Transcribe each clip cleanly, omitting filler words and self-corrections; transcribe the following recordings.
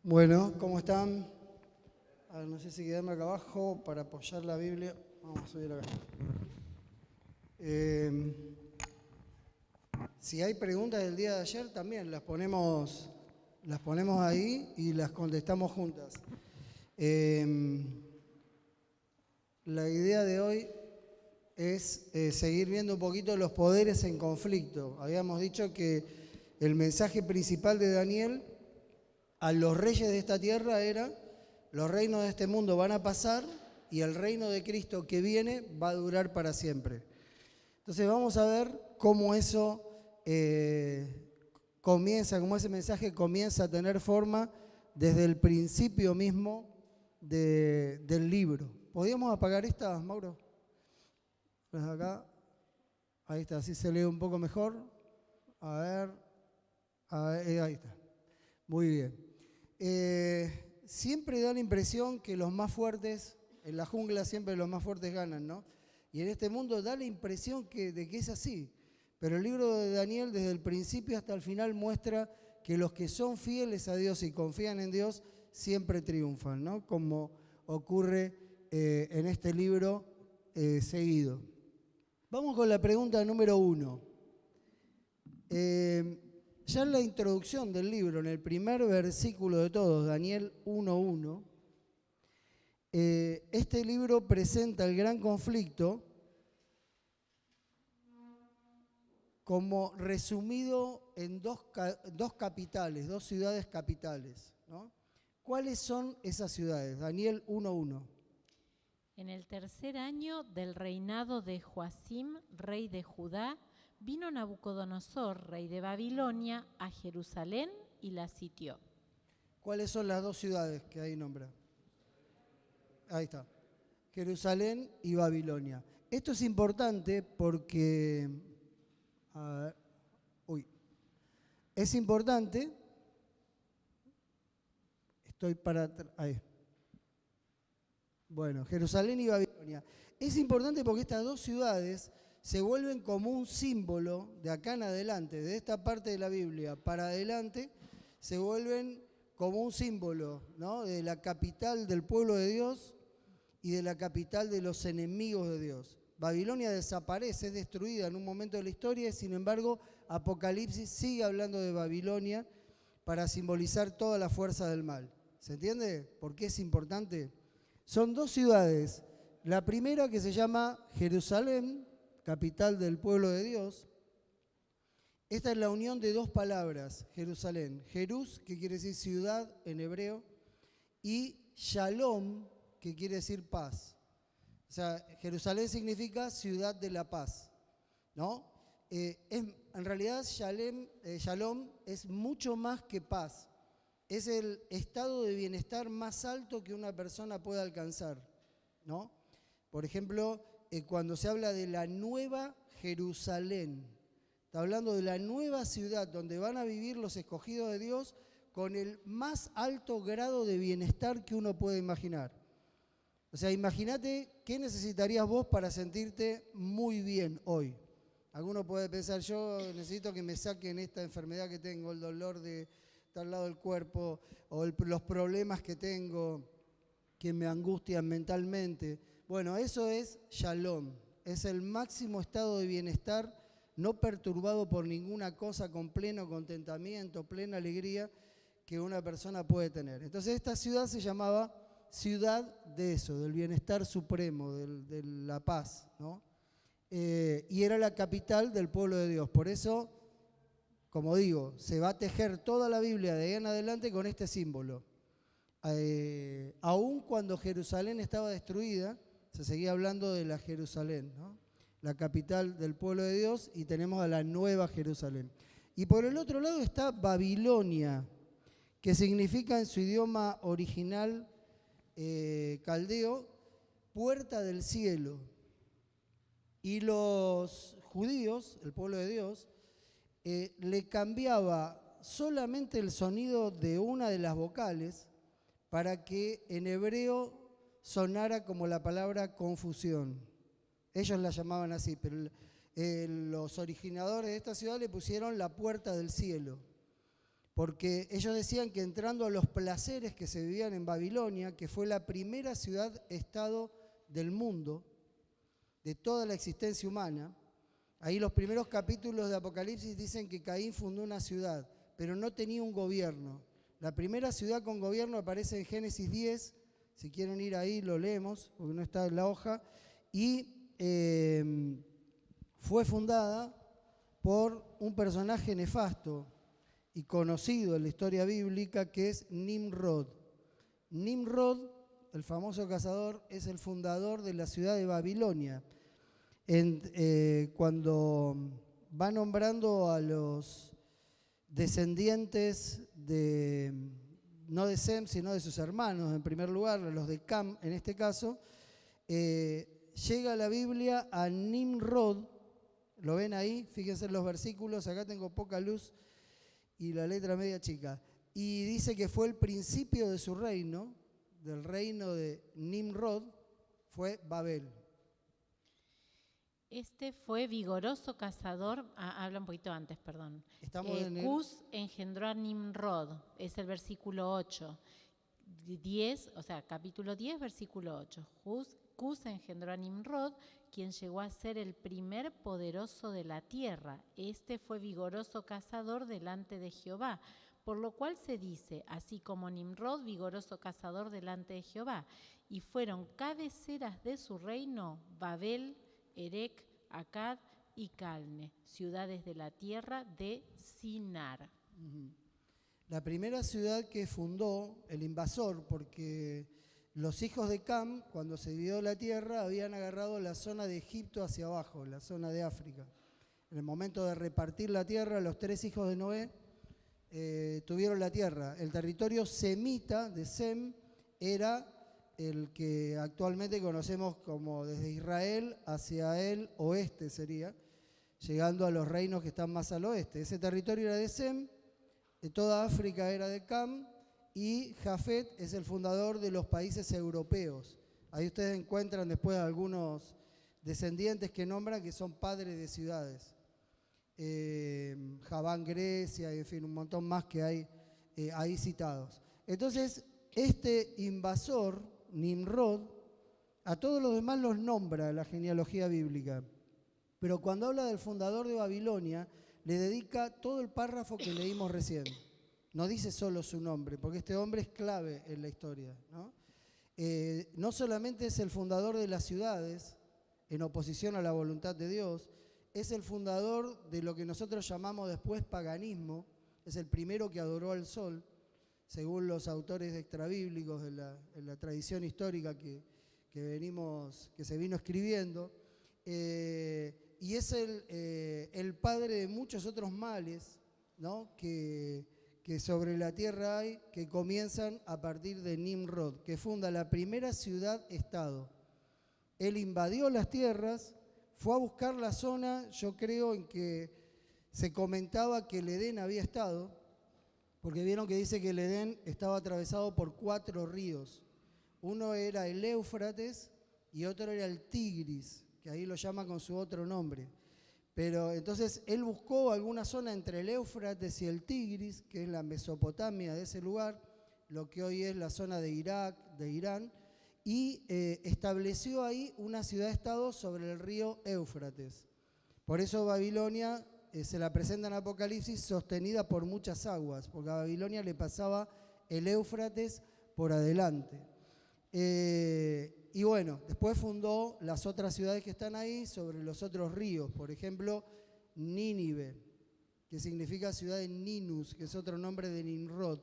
Bueno, ¿cómo están? A ver, no sé si quedarme acá abajo para apoyar la Biblia. Vamos a subir acá. Eh, si hay preguntas del día de ayer, también las ponemos ahí y las contestamos juntas. Eh, la idea de hoy es seguir viendo un poquito los poderes en conflicto. Habíamos dicho que el mensaje principal de Daniel a los reyes de esta tierra era: los reinos de este mundo van a pasar y el reino de Cristo que viene va a durar para siempre. Entonces vamos a ver cómo eso cómo ese mensaje comienza a tener forma desde el principio mismo del libro. ¿Podríamos apagar esta, Mauro? Acá. Ahí está, así se lee un poco mejor. A ver, ahí está. Muy bien. Siempre da la impresión que los más fuertes, en la jungla siempre los más fuertes ganan, ¿no? Y en este mundo da la impresión de que es así. Pero el libro de Daniel, desde el principio hasta el final, muestra que los que son fieles a Dios y confían en Dios siempre triunfan, ¿no? Como ocurre en este libro seguido. Vamos con la pregunta número 1. Ya en la introducción del libro, en el primer versículo de todos, Daniel 1:1, este libro presenta el gran conflicto como resumido en dos capitales, dos ciudades capitales, ¿no? ¿Cuáles son esas ciudades? Daniel 1:1. En el tercer año del reinado de Joacim, rey de Judá, vino Nabucodonosor, rey de Babilonia, a Jerusalén y la sitió. ¿Cuáles son las dos ciudades que ahí nombra? Ahí está. Jerusalén y Babilonia. Esto es importante porque, a ver, es importante, ahí. Bueno, Jerusalén y Babilonia. Es importante porque estas dos ciudades se vuelven como un símbolo de acá en adelante, de esta parte de la Biblia para adelante, se vuelven como un símbolo, ¿no?, de la capital del pueblo de Dios y de la capital de los enemigos de Dios. Babilonia desaparece, es destruida en un momento de la historia y, sin embargo, Apocalipsis sigue hablando de Babilonia para simbolizar toda la fuerza del mal. ¿Se entiende por qué es importante? Son dos ciudades. La primera, que se llama Jerusalén, capital del pueblo de Dios. Esta es la unión de dos palabras, Jerusalén. Jerús, que quiere decir ciudad en hebreo, y Shalom, que quiere decir paz. O sea, Jerusalén significa ciudad de la paz, ¿no? En realidad, Shalom es mucho más que paz. Es el estado de bienestar más alto que una persona puede alcanzar, ¿no? Por ejemplo, cuando se habla de la nueva Jerusalén, está hablando de la nueva ciudad donde van a vivir los escogidos de Dios con el más alto grado de bienestar que uno puede imaginar. O sea, imagínate qué necesitarías vos para sentirte muy bien hoy. Alguno puede pensar: yo necesito que me saquen esta enfermedad que tengo, el dolor de tal lado del cuerpo, o los problemas que tengo que me angustian mentalmente. Bueno, eso es Shalom. Es el máximo estado de bienestar, no perturbado por ninguna cosa, con pleno contentamiento, plena alegría que una persona puede tener. Entonces esta ciudad se llamaba ciudad de eso, del bienestar supremo, de la paz, ¿no? Y era la capital del pueblo de Dios. Por eso, como digo, se va a tejer toda la Biblia de ahí en adelante con este símbolo. Aún cuando Jerusalén estaba destruida, se seguía hablando de la Jerusalén, ¿no?, la capital del pueblo de Dios, y tenemos a la nueva Jerusalén. Y por el otro lado está Babilonia, que significa en su idioma original caldeo, puerta del cielo. Y los judíos, el pueblo de Dios, le cambiaba solamente el sonido de una de las vocales para que en hebreo sonara como la palabra confusión. Ellos la llamaban así, pero los originadores de esta ciudad le pusieron la puerta del cielo, porque ellos decían que entrando a los placeres que se vivían en Babilonia, que fue la primera ciudad-estado del mundo, de toda la existencia humana, ahí los primeros capítulos de Apocalipsis dicen que Caín fundó una ciudad, pero no tenía un gobierno. La primera ciudad con gobierno aparece en Génesis 10, si quieren ir ahí lo leemos, porque no está en la hoja, y fue fundada por un personaje nefasto y conocido en la historia bíblica, que es Nimrod. Nimrod, el famoso cazador, es el fundador de la ciudad de Babilonia. Cuando va nombrando a los descendientes no de Sem, sino de sus hermanos, en primer lugar, los de Cam, en este caso, llega la Biblia a Nimrod. ¿Lo ven ahí? Fíjense en los versículos, acá tengo poca luz y la letra media chica. Y dice que fue el principio de su reino, del reino de Nimrod, fue Babel. Este fue vigoroso cazador, habla un poquito antes, perdón. Estamos en Cus engendró a Nimrod, es el versículo 8. 10, o sea, capítulo 10, versículo 8. Cus engendró a Nimrod, quien llegó a ser el primer poderoso de la tierra. Este fue vigoroso cazador delante de Jehová, por lo cual se dice, así como Nimrod, vigoroso cazador delante de Jehová. Y fueron cabeceras de su reino Babel, Erec, Akkad y Calne, ciudades de la tierra de Sinar. La primera ciudad que fundó el invasor, porque los hijos de Cam, cuando se dividió la tierra, habían agarrado la zona de Egipto hacia abajo, la zona de África. En el momento de repartir la tierra, los 3 hijos de Noé tuvieron la tierra. El territorio semita de Sem era el que actualmente conocemos como desde Israel hacia el oeste sería, llegando a los reinos que están más al oeste. Ese territorio era de Sem, de toda África era de Cam, y Jafet es el fundador de los países europeos. Ahí ustedes encuentran después algunos descendientes que nombran que son padres de ciudades. Javán, Grecia, y en fin, un montón más que hay ahí citados. Entonces, este invasor, Nimrod, a todos los demás los nombra la genealogía bíblica, pero cuando habla del fundador de Babilonia, le dedica todo el párrafo que leímos recién. No dice solo su nombre, porque este hombre es clave en la historia, ¿no? No solamente es el fundador de las ciudades, en oposición a la voluntad de Dios, es el fundador de lo que nosotros llamamos después paganismo, es el primero que adoró al sol, según los autores extrabíblicos de la tradición histórica que se vino escribiendo, y es el padre de muchos otros males, ¿no? que sobre la tierra hay, que comienzan a partir de Nimrod, que funda la primera ciudad-estado. Él invadió las tierras, fue a buscar la zona, yo creo, en que se comentaba que el Edén había estado, porque vieron que dice que el Edén estaba atravesado por 4 ríos. Uno era el Éufrates y otro era el Tigris, que ahí lo llama con su otro nombre. Pero entonces él buscó alguna zona entre el Éufrates y el Tigris, que es la Mesopotamia de ese lugar, lo que hoy es la zona de Irak, de Irán, y estableció ahí una ciudad-estado sobre el río Éufrates. Por eso Babilonia se la presenta en Apocalipsis sostenida por muchas aguas, porque a Babilonia le pasaba el Éufrates por adelante. Y bueno, después fundó las otras ciudades que están ahí sobre los otros ríos, por ejemplo, Nínive, que significa ciudad de Ninus, que es otro nombre de Nimrod.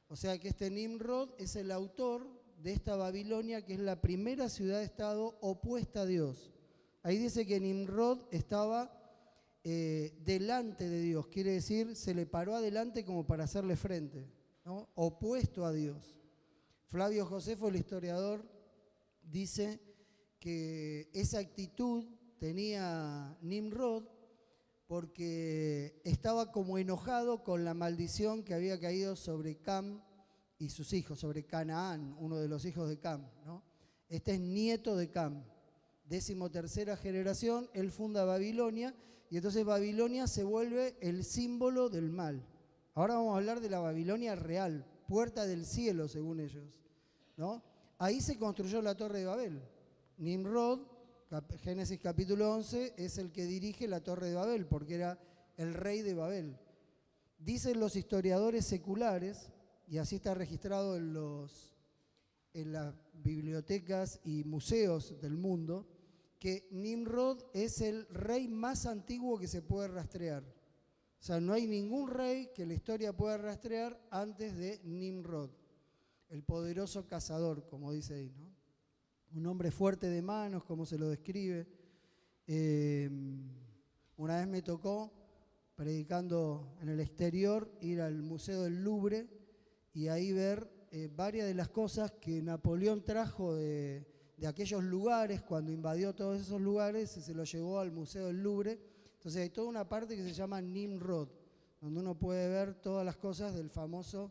O sea que este Nimrod es el autor de esta Babilonia, que es la primera ciudad-estado opuesta a Dios. Ahí dice que Nimrod estaba delante de Dios, quiere decir, se le paró adelante como para hacerle frente, ¿no? Opuesto a Dios. Flavio Josefo, el historiador, dice que esa actitud tenía Nimrod porque estaba como enojado con la maldición que había caído sobre Cam y sus hijos, sobre Canaán, uno de los hijos de Cam, ¿no? Este es nieto de Cam, 13ª generación, él funda Babilonia y entonces Babilonia se vuelve el símbolo del mal. Ahora vamos a hablar de la Babilonia real, puerta del cielo, según ellos, ¿no? Ahí se construyó la Torre de Babel. Nimrod, Génesis capítulo 11, es el que dirige la Torre de Babel, porque era el rey de Babel. Dicen los historiadores seculares, y así está registrado en las bibliotecas y museos del mundo, que Nimrod es el rey más antiguo que se puede rastrear. O sea, no hay ningún rey que la historia pueda rastrear antes de Nimrod, el poderoso cazador, como dice ahí, ¿no? Un hombre fuerte de manos, como se lo describe. Una vez me tocó, predicando en el exterior, ir al Museo del Louvre y ahí ver varias de las cosas que Napoleón trajo de aquellos lugares, cuando invadió todos esos lugares, y se los llevó al Museo del Louvre. Entonces hay toda una parte que se llama Nimrod, donde uno puede ver todas las cosas del famoso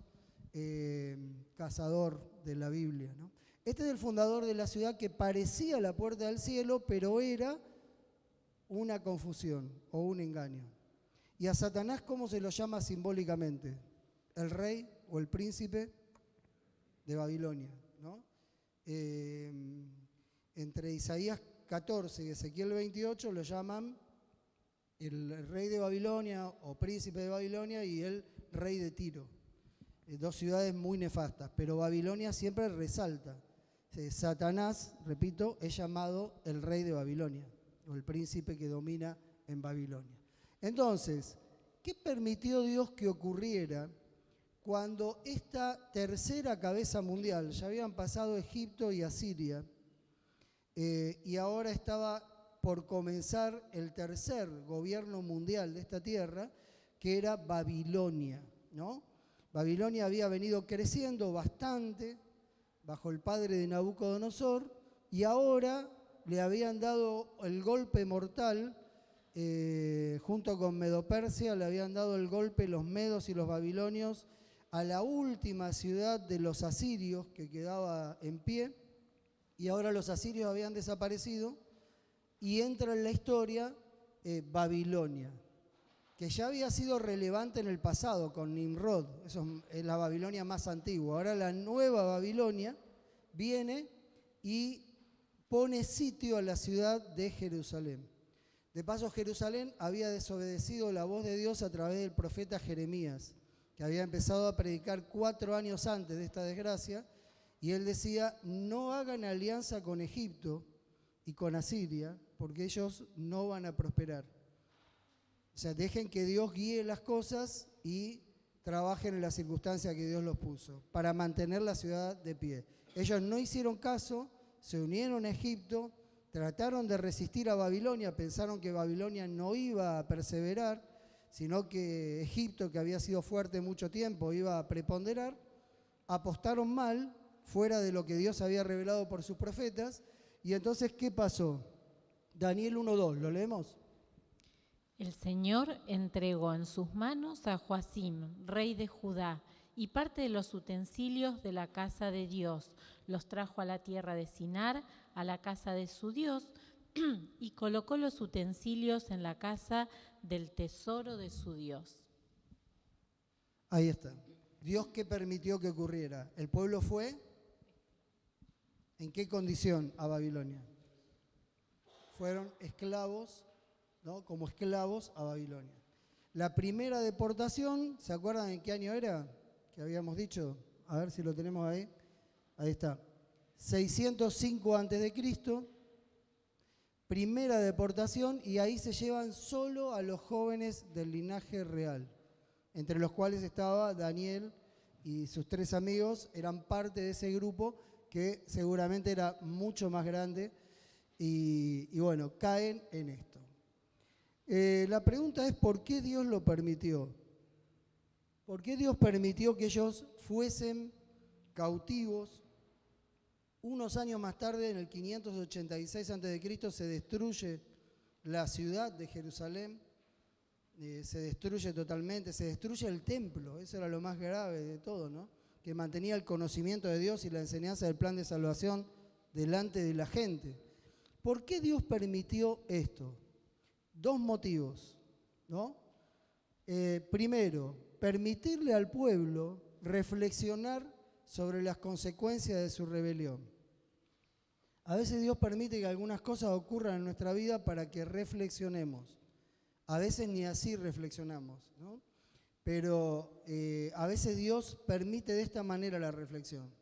cazador de la Biblia, ¿no? Este es el fundador de la ciudad que parecía la puerta del cielo, pero era una confusión o un engaño. ¿Y a Satanás cómo se lo llama simbólicamente? El rey o el príncipe de Babilonia, ¿no? Entre Isaías 14 y Ezequiel 28 lo llaman el rey de Babilonia o príncipe de Babilonia y el rey de Tiro. Dos ciudades muy nefastas, pero Babilonia siempre resalta. Satanás, repito, es llamado el rey de Babilonia o el príncipe que domina en Babilonia. Entonces, ¿qué permitió Dios que ocurriera cuando esta tercera cabeza mundial, ya habían pasado Egipto y Asiria, y ahora estaba por comenzar el tercer gobierno mundial de esta tierra, que era Babilonia, ¿no? Babilonia había venido creciendo bastante bajo el padre de Nabucodonosor y ahora le habían dado el golpe mortal, junto con Medo-Persia, le habían dado el golpe los medos y los babilonios a la última ciudad de los asirios que quedaba en pie, y ahora los asirios habían desaparecido y entra en la historia Babilonia, que ya había sido relevante en el pasado con Nimrod. Eso es la Babilonia más antigua. Ahora la nueva Babilonia viene y pone sitio a la ciudad de Jerusalén. De paso, Jerusalén había desobedecido la voz de Dios a través del profeta Jeremías, que había empezado a predicar 4 años antes de esta desgracia, y él decía: no hagan alianza con Egipto y con Asiria, porque ellos no van a prosperar. O sea, dejen que Dios guíe las cosas y trabajen en las circunstancias que Dios los puso para mantener la ciudad de pie. Ellos no hicieron caso, se unieron a Egipto, trataron de resistir a Babilonia, pensaron que Babilonia no iba a perseverar, sino que Egipto, que había sido fuerte mucho tiempo, iba a preponderar. Apostaron mal, fuera de lo que Dios había revelado por sus profetas. Y entonces, ¿qué pasó? Daniel 1:2, ¿lo leemos? El Señor entregó en sus manos a Joacim, rey de Judá, y parte de los utensilios de la casa de Dios. Los trajo a la tierra de Sinar, a la casa de su Dios, y colocó los utensilios en la casa del tesoro de su Dios. Ahí está. Dios, ¿qué permitió que ocurriera? El pueblo fue, ¿en qué condición a Babilonia? Fueron esclavos, ¿no? Como esclavos a Babilonia. La primera deportación, ¿se acuerdan en qué año era? Que habíamos dicho, a ver si lo tenemos ahí. Ahí está. 605 a.C., primera deportación, y ahí se llevan solo a los jóvenes del linaje real, entre los cuales estaba Daniel y sus 3 amigos, eran parte de ese grupo que seguramente era mucho más grande, y bueno, caen en esto. La pregunta es: ¿por qué Dios lo permitió? ¿Por qué Dios permitió que ellos fuesen cautivos? Unos años más tarde, en el 586 a.C., se destruye la ciudad de Jerusalén, se destruye totalmente, se destruye el templo. Eso era lo más grave de todo, ¿no? Que mantenía el conocimiento de Dios y la enseñanza del plan de salvación delante de la gente. ¿Por qué Dios permitió esto? 2 motivos, ¿no? Primero, permitirle al pueblo reflexionar sobre las consecuencias de su rebelión. A veces Dios permite que algunas cosas ocurran en nuestra vida para que reflexionemos. A veces ni así reflexionamos, ¿no? Pero a veces Dios permite de esta manera la reflexión.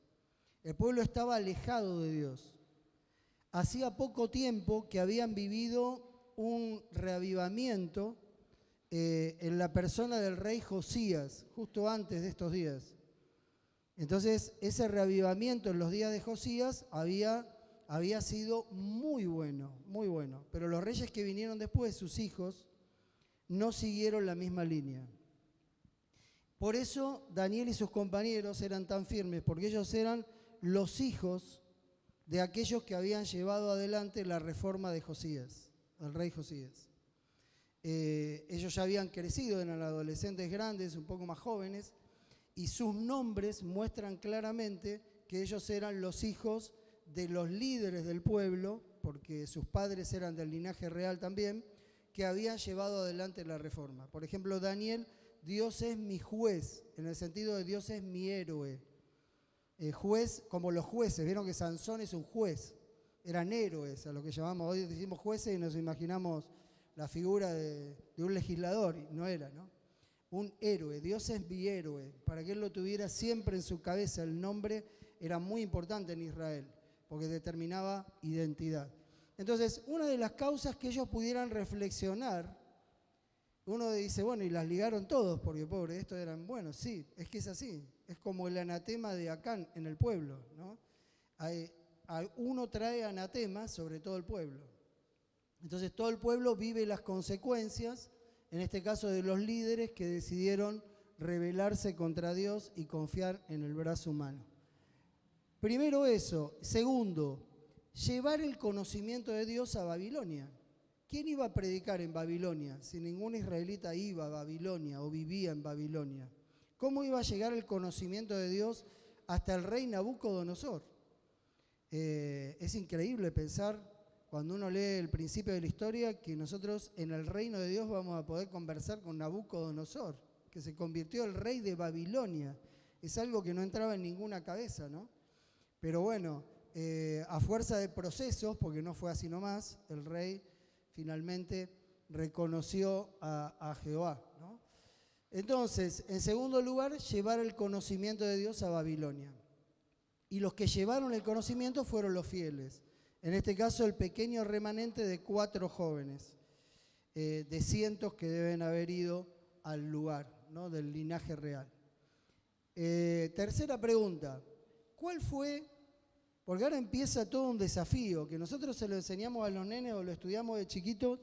El pueblo estaba alejado de Dios. Hacía poco tiempo que habían vivido un reavivamiento en la persona del rey Josías, justo antes de estos días. Entonces, ese reavivamiento en los días de Josías había sido muy bueno, muy bueno. Pero los reyes que vinieron después, sus hijos, no siguieron la misma línea. Por eso Daniel y sus compañeros eran tan firmes, porque ellos eran los hijos de aquellos que habían llevado adelante la reforma de Josías, el rey Josías. Ellos ya habían crecido, eran adolescentes grandes, un poco más jóvenes, y sus nombres muestran claramente que ellos eran los hijos de los líderes del pueblo, porque sus padres eran del linaje real también, que habían llevado adelante la reforma. Por ejemplo, Daniel, Dios es mi juez, en el sentido de Dios es mi héroe. Juez como los jueces, vieron que Sansón es un juez, eran héroes a lo que llamamos, hoy decimos jueces y nos imaginamos la figura de un legislador, y no era, ¿no? Un héroe, Dios es mi héroe, para que él lo tuviera siempre en su cabeza. El nombre era muy importante en Israel, porque determinaba identidad. Entonces, una de las causas que ellos pudieran reflexionar, uno dice, bueno, y las ligaron todos, porque pobre, estos eran buenos. Sí, es que es así, es como el anatema de Acán en el pueblo, ¿no? Uno trae anatema sobre todo el pueblo. Entonces todo el pueblo vive las consecuencias, en este caso de los líderes que decidieron rebelarse contra Dios y confiar en el brazo humano. Primero eso. Segundo, llevar el conocimiento de Dios a Babilonia. ¿Quién iba a predicar en Babilonia si ningún israelita iba a Babilonia o vivía en Babilonia? ¿Cómo iba a llegar el conocimiento de Dios hasta el rey Nabucodonosor? Es increíble pensar, cuando uno lee el principio de la historia, que nosotros en el reino de Dios vamos a poder conversar con Nabucodonosor, que se convirtió en el rey de Babilonia. Es algo que no entraba en ninguna cabeza, ¿no? Pero bueno, a fuerza de procesos, porque no fue así nomás, el rey finalmente reconoció a Jehová, ¿no? Entonces, en segundo lugar, llevar el conocimiento de Dios a Babilonia. Y los que llevaron el conocimiento fueron los fieles. En este caso, el pequeño remanente de 4 jóvenes, de cientos que deben haber ido al lugar, ¿no?, del linaje real. Tercera pregunta, ¿cuál fue? Porque ahora empieza todo un desafío, que nosotros se lo enseñamos a los nenes o lo estudiamos de chiquitos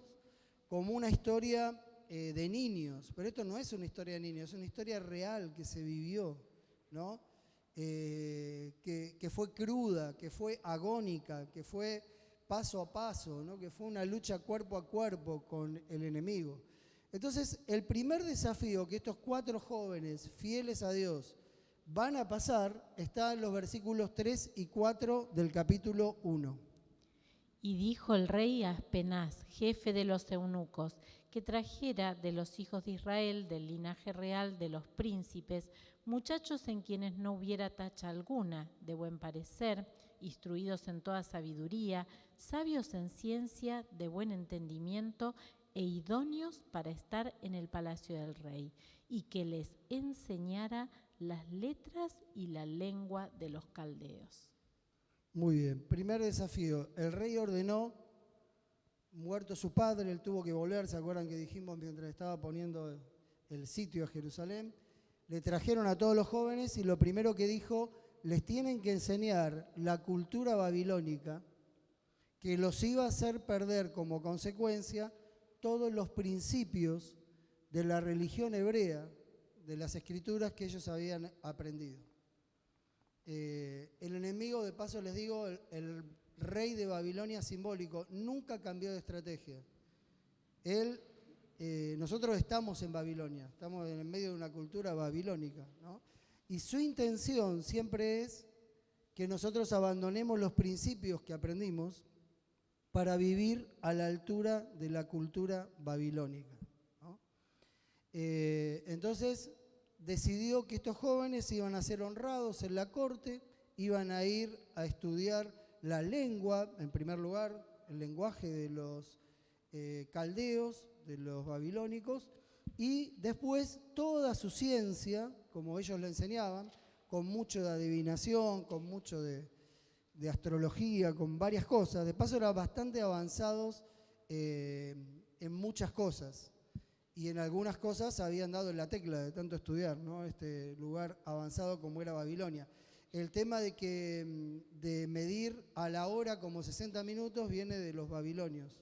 como una historia de niños, pero esto no es una historia de niños, es una historia real que se vivió, ¿no? Que fue cruda, que fue agónica, que fue paso a paso, ¿no? Que fue una lucha cuerpo a cuerpo con el enemigo. Entonces, el primer desafío que estos 4 jóvenes fieles a Dios van a pasar está en los versículos 3 y 4 del capítulo 1. Y dijo el rey a Aspenaz, jefe de los eunucos, que trajera de los hijos de Israel, del linaje real de los príncipes, muchachos en quienes no hubiera tacha alguna, de buen parecer, instruidos en toda sabiduría, sabios en ciencia, de buen entendimiento e idóneos para estar en el palacio del rey, y que les enseñara las letras y la lengua de los caldeos. Muy bien, primer desafío. El rey ordenó, muerto su padre, él tuvo que volver, ¿se acuerdan que dijimos mientras estaba poniendo el sitio a Jerusalén? Le trajeron a todos los jóvenes y lo primero que dijo, les tienen que enseñar la cultura babilónica que los iba a hacer perder como consecuencia todos los principios de la religión hebrea, de las escrituras que ellos habían aprendido. El enemigo, de paso les digo, el rey de Babilonia simbólico, nunca cambió de estrategia. Nosotros estamos en Babilonia, estamos en medio de una cultura babilónica, ¿no? Y su intención siempre es que nosotros abandonemos los principios que aprendimos para vivir a la altura de la cultura babilónica, ¿no? Entonces, decidió que estos jóvenes iban a ser honrados en la corte, iban a ir a estudiar la lengua, en primer lugar, el lenguaje de los caldeos, de los babilónicos, y después toda su ciencia, como ellos le enseñaban, con mucho de adivinación, con mucho de astrología, con varias cosas. De paso eran bastante avanzados en muchas cosas. Y en algunas cosas habían dado en la tecla de tanto estudiar, ¿no? Este lugar avanzado como era Babilonia. El tema de medir a la hora como 60 minutos viene de los babilonios.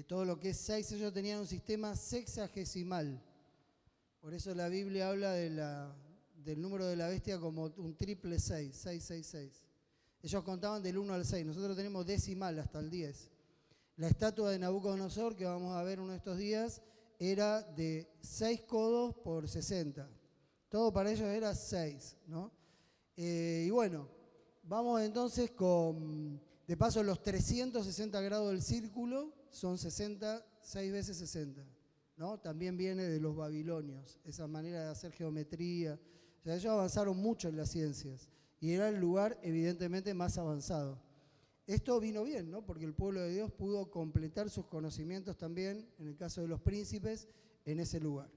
Todo lo que es 6, ellos tenían un sistema sexagesimal. Por eso la Biblia habla del número de la bestia como un triple 6, 666. Ellos contaban del 1 al 6, nosotros tenemos decimal hasta el 10. La estatua de Nabucodonosor, que vamos a ver uno de estos días, era de 6 codos por 60. Todo para ellos era 6, ¿no? Y bueno, vamos entonces de paso, los 360 grados del círculo son 60, 6 veces 60, ¿no? También viene de los babilonios, esa manera de hacer geometría. O sea, ellos avanzaron mucho en las ciencias y era el lugar evidentemente más avanzado. Esto vino bien, ¿no? Porque el pueblo de Dios pudo completar sus conocimientos también, en el caso de los príncipes, en ese lugar.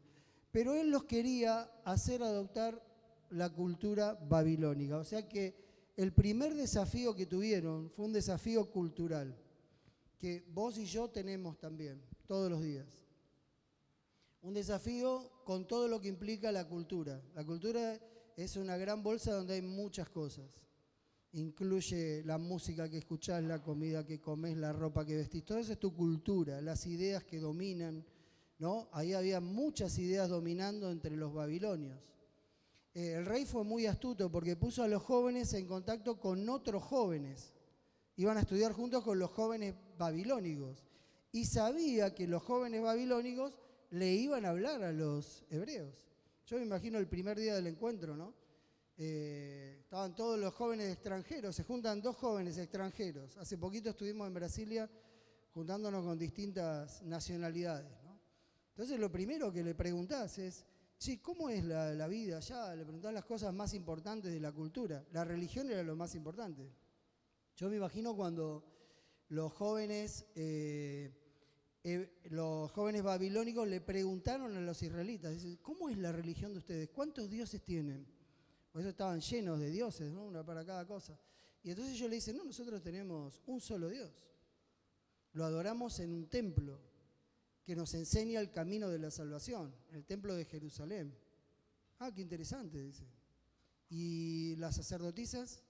Pero él los quería hacer adoptar la cultura babilónica. O sea que el primer desafío que tuvieron fue un desafío cultural, que vos y yo tenemos también, todos los días. Un desafío con todo lo que implica la cultura. La cultura es una gran bolsa donde hay muchas cosas. Incluye la música que escuchás, la comida que comés, la ropa que vestís. Todo eso es tu cultura, las ideas que dominan, ¿no? Ahí había muchas ideas dominando entre los babilonios. El rey fue muy astuto porque puso a los jóvenes en contacto con otros jóvenes. Iban a estudiar juntos con los jóvenes babilónicos. Y sabía que los jóvenes babilónicos le iban a hablar a los hebreos. Yo me imagino el primer día del encuentro, ¿no? Estaban todos los jóvenes extranjeros, se juntan 2 jóvenes extranjeros. Hace poquito estuvimos en Brasilia juntándonos con distintas nacionalidades, ¿no? Entonces lo primero que le preguntás es, sí, ¿cómo es la vida allá? Le preguntás las cosas más importantes de la cultura. La religión era lo más importante. Yo me imagino cuando los jóvenes babilónicos le preguntaron a los israelitas, dicen, ¿cómo es la religión de ustedes? ¿Cuántos dioses tienen? Por eso estaban llenos de dioses, ¿no? Uno para cada cosa. Y entonces ellos le dicen, no, nosotros tenemos un solo Dios. Lo adoramos en un templo que nos enseña el camino de la salvación, el templo de Jerusalén. Ah, qué interesante, dice. ¿Y las sacerdotisas?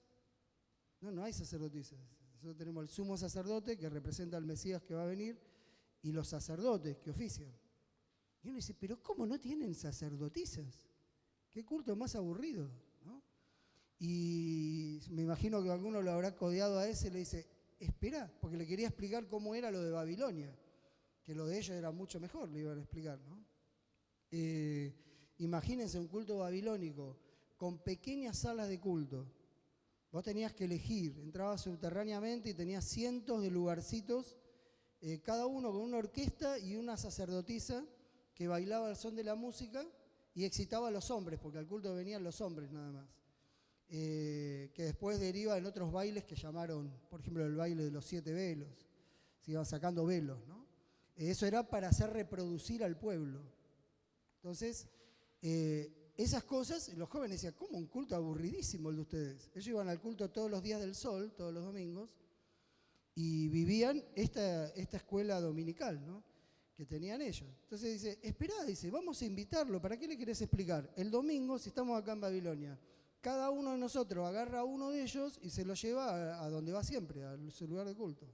No hay sacerdotisas. Nosotros tenemos el sumo sacerdote que representa al Mesías que va a venir y los sacerdotes que ofician. Y uno dice, pero ¿cómo no tienen sacerdotisas? Qué culto más aburrido, ¿no? Y me imagino que alguno lo habrá codeado a ese y le dice, espera, porque le quería explicar cómo era lo de Babilonia, que lo de ellos era mucho mejor, le iban a explicar, ¿no? Imagínense un culto babilónico con pequeñas salas de culto. Vos tenías que elegir, entrabas subterráneamente y tenías cientos de lugarcitos, cada uno con una orquesta y una sacerdotisa que bailaba al son de la música y excitaba a los hombres, porque al culto venían los hombres nada más. Que después deriva en otros bailes que llamaron, por ejemplo, el baile de los 7 velos. Se iban sacando velos, ¿no? Eso era para hacer reproducir al pueblo. Entonces, esas cosas, los jóvenes decían, ¿cómo un culto aburridísimo el de ustedes? Ellos iban al culto todos los días del sol, todos los domingos, y vivían esta escuela dominical, ¿no? Que tenían ellos. Entonces dice, esperá, dice, vamos a invitarlo. ¿Para qué le querés explicar? El domingo, si estamos acá en Babilonia, cada uno de nosotros agarra a uno de ellos y se lo lleva a donde va siempre, a su lugar de culto.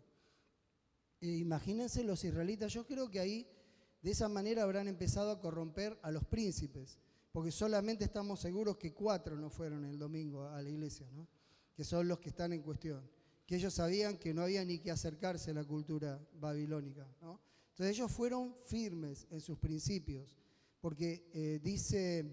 Imagínense los israelitas, yo creo que ahí de esa manera habrán empezado a corromper a los príncipes, porque solamente estamos seguros que 4 no fueron el domingo a la iglesia, ¿no? Que son los que están en cuestión, que ellos sabían que no había ni que acercarse a la cultura babilónica, ¿no? Entonces ellos fueron firmes en sus principios, porque dice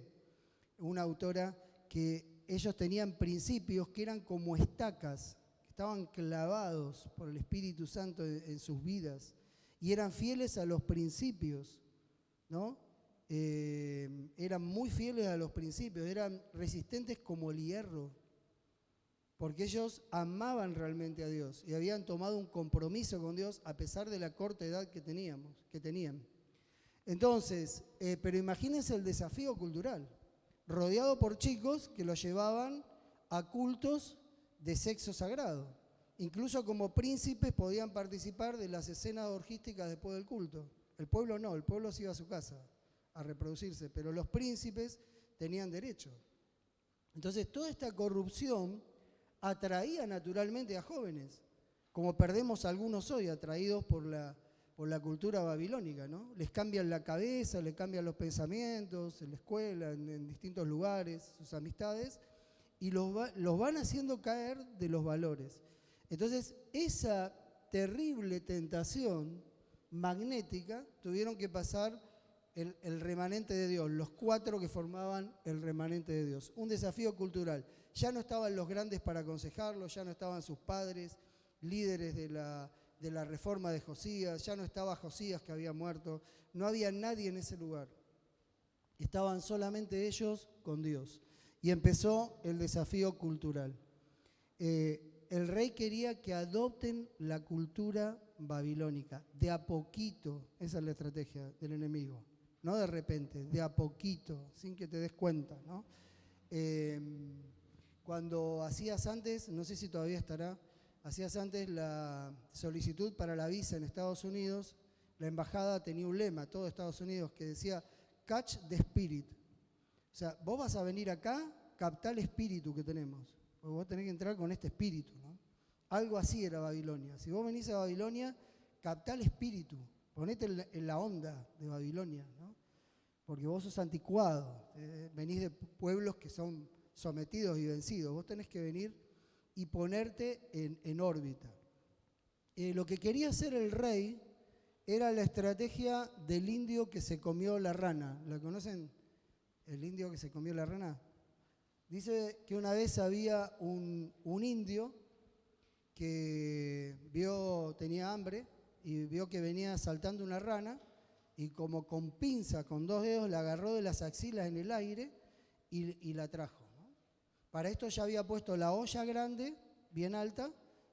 una autora que ellos tenían principios que eran como estacas, que estaban clavados por el Espíritu Santo en sus vidas y eran fieles a los principios, ¿no? eran muy fieles a los principios, eran resistentes como el hierro, porque ellos amaban realmente a Dios y habían tomado un compromiso con Dios a pesar de la corta edad que tenían. Entonces, pero imagínense el desafío cultural, rodeado por chicos que los llevaban a cultos de sexo sagrado. Incluso como príncipes podían participar de las escenas orgísticas después del culto. El pueblo no, el pueblo se iba a su casa a reproducirse, pero los príncipes tenían derecho. Entonces, toda esta corrupción atraía naturalmente a jóvenes, como perdemos algunos hoy, atraídos por la cultura babilónica, ¿no? Les cambian la cabeza, les cambian los pensamientos, en la escuela, en distintos lugares, sus amistades, y los van haciendo caer de los valores. Entonces, esa terrible tentación magnética tuvieron que pasar el remanente de Dios, los 4 que formaban el remanente de Dios. Un desafío cultural. Ya no estaban los grandes para aconsejarlos, ya no estaban sus padres, líderes de la reforma de Josías, ya no estaba Josías que había muerto, no había nadie en ese lugar. Estaban solamente ellos con Dios. Y empezó el desafío cultural. El rey quería que adopten la cultura babilónica, de a poquito. Esa es la estrategia del enemigo. No de repente, de a poquito, sin que te des cuenta, ¿no? Cuando hacías antes, no sé si todavía estará, hacías antes la solicitud para la visa en Estados Unidos, la embajada tenía un lema, todo Estados Unidos, que decía catch the spirit. O sea, vos vas a venir acá, captá el espíritu que tenemos. Porque vos tenés que entrar con este espíritu, ¿no? Algo así era Babilonia. Si vos venís a Babilonia, captá el espíritu, ponete en la onda de Babilonia, ¿no? Porque vos sos anticuado, venís de pueblos que son sometidos y vencidos. Vos tenés que venir y ponerte en órbita. Lo que quería hacer el rey era la estrategia del indio que se comió la rana. ¿La conocen? El indio que se comió la rana. Dice que una vez había un indio que tenía hambre y vio que venía saltando una rana y como con pinza, con 2 dedos, la agarró de las axilas en el aire y la trajo, ¿no? Para esto ya había puesto la olla grande, bien alta,